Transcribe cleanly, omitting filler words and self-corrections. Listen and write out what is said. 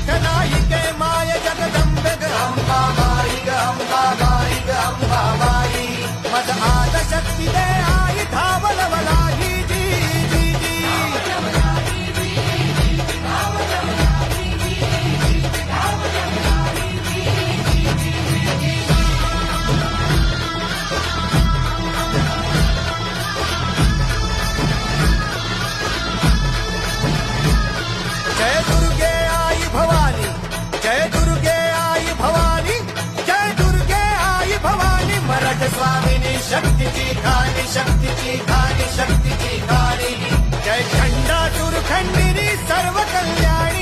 विठ्ठलाईके माय जगदंबे ग अंबा बाई ग अंबा बाई ग अंबा बाई मज आद शक्ती दे आई धावलवलाही जी जी जी जय दुर्गे आई भवानी जय दुर्गे आई भवानी जय दुर्गे आई भवानी मराठ स्वामिनी शक्तीची खाणी शक्तीची खाणी शक्तीची खाणी जय खंडासुर खंडिनी सर्व कल्याणी